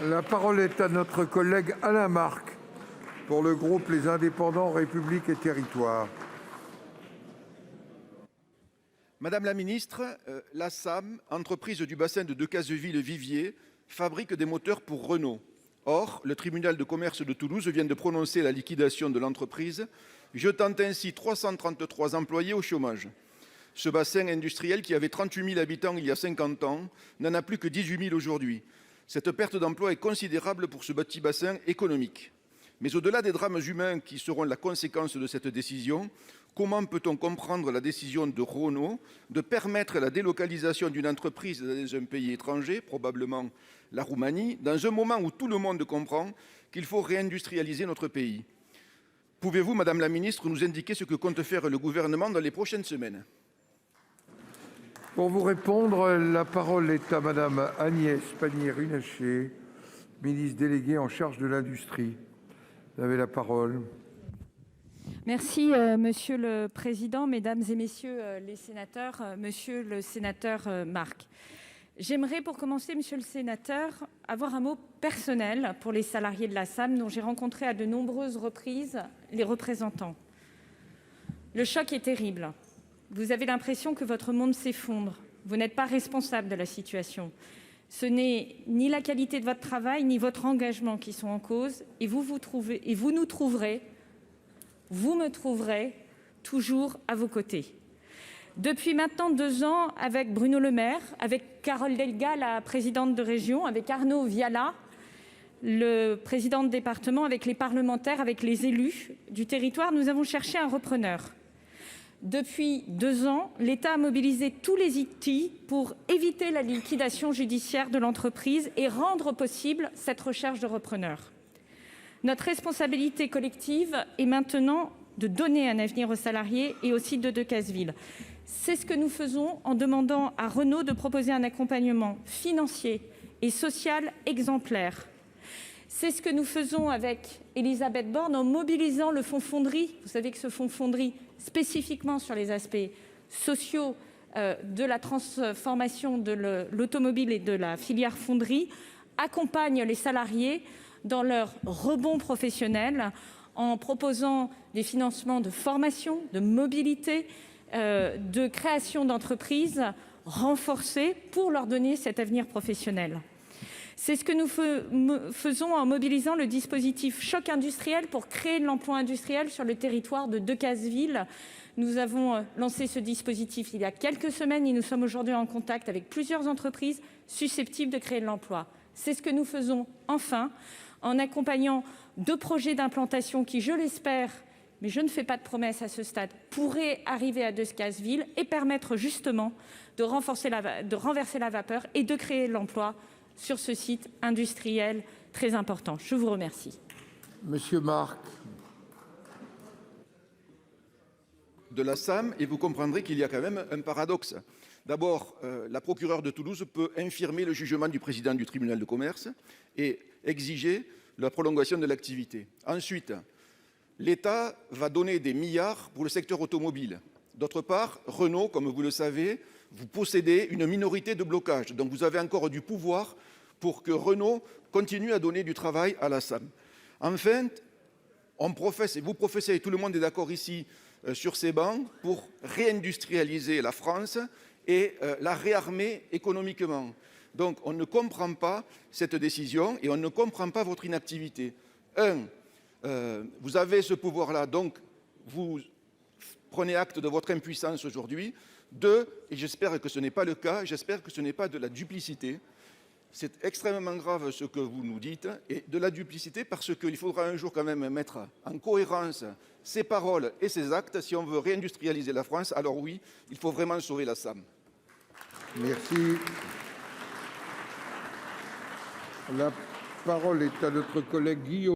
La parole est à notre collègue Alain Marc pour le groupe Les Indépendants, République et Territoires. Madame la ministre, la SAM, entreprise du bassin de Decazeville-Viviers, fabrique des moteurs pour Renault. Or, le tribunal de commerce de Toulouse vient de prononcer la liquidation de l'entreprise, jetant ainsi 333 employés au chômage. Ce bassin industriel, qui avait 38 000 habitants il y a 50 ans, n'en a plus que 18 000 aujourd'hui. Cette perte d'emploi est considérable pour ce petit bassin économique. Mais au-delà des drames humains qui seront la conséquence de cette décision, comment peut-on comprendre la décision de Renault de permettre la délocalisation d'une entreprise dans un pays étranger, probablement la Roumanie, dans un moment où tout le monde comprend qu'il faut réindustrialiser notre pays? Pouvez-vous, Madame la Ministre, nous indiquer ce que compte faire le gouvernement dans les prochaines semaines? Pour vous répondre, la parole est à Madame Agnès Pannier-Runacher, ministre déléguée en charge de l'industrie. Vous avez la parole. Merci, Monsieur le Président, Mesdames et Messieurs les sénateurs, Monsieur le sénateur Marc. J'aimerais, pour commencer, Monsieur le sénateur, avoir un mot personnel pour les salariés de la SAM, dont j'ai rencontré à de nombreuses reprises les représentants. Le choc est terrible. Vous avez l'impression que votre monde s'effondre. Vous n'êtes pas responsable de la situation. Ce n'est ni la qualité de votre travail, ni votre engagement qui sont en cause. Et vous me trouverez toujours à vos côtés. Depuis maintenant 2 ans, avec Bruno Le Maire, avec Carole Delga, la présidente de région, avec Arnaud Viala, le président de département, avec les parlementaires, avec les élus du territoire, nous avons cherché un repreneur. Depuis 2 ans, l'État a mobilisé tous les outils pour éviter la liquidation judiciaire de l'entreprise et rendre possible cette recherche de repreneur. Notre responsabilité collective est maintenant de donner un avenir aux salariés et au site de Decazeville. C'est ce que nous faisons en demandant à Renault de proposer un accompagnement financier et social exemplaire. C'est ce que nous faisons avec Elisabeth Borne en mobilisant le fonds Fonderie. Vous savez que ce fonds Fonderie, spécifiquement sur les aspects sociaux de la transformation de l'automobile et de la filière fonderie, accompagne les salariés dans leur rebond professionnel en proposant des financements de formation, de mobilité, de création d'entreprises renforcées pour leur donner cet avenir professionnel. C'est ce que nous faisons en mobilisant le dispositif Choc industriel pour créer de l'emploi industriel sur le territoire de Decazeville. Nous avons lancé ce dispositif il y a quelques semaines et nous sommes aujourd'hui en contact avec plusieurs entreprises susceptibles de créer de l'emploi. C'est ce que nous faisons enfin en accompagnant 2 projets d'implantation qui, je l'espère, mais je ne fais pas de promesses à ce stade, pourraient arriver à Decazeville et permettre justement de renverser la vapeur et de créer de l'emploi sur ce site industriel très important. Je vous remercie. Monsieur Marc. De la SAM, et vous comprendrez qu'il y a quand même un paradoxe. D'abord, la procureure de Toulouse peut infirmer le jugement du président du tribunal de commerce et exiger la prolongation de l'activité. Ensuite, l'État va donner des milliards pour le secteur automobile. D'autre part, Renault, comme vous le savez, vous possédez une minorité de blocage. Donc vous avez encore du pouvoir pour que Renault continue à donner du travail à la SAM. Enfin, on professe, et vous professez, et tout le monde est d'accord ici sur ces bancs, pour réindustrialiser la France et la réarmer économiquement. Donc on ne comprend pas cette décision et on ne comprend pas votre inactivité. Vous avez ce pouvoir-là, donc vous prenez acte de votre impuissance aujourd'hui. 2, et j'espère que ce n'est pas le cas, j'espère que ce n'est pas de la duplicité. C'est extrêmement grave ce que vous nous dites, et de la duplicité parce qu'il faudra un jour quand même mettre en cohérence ses paroles et ses actes. Si on veut réindustrialiser la France, alors oui, il faut vraiment sauver la SAM. Merci. La parole est à notre collègue Guillaume.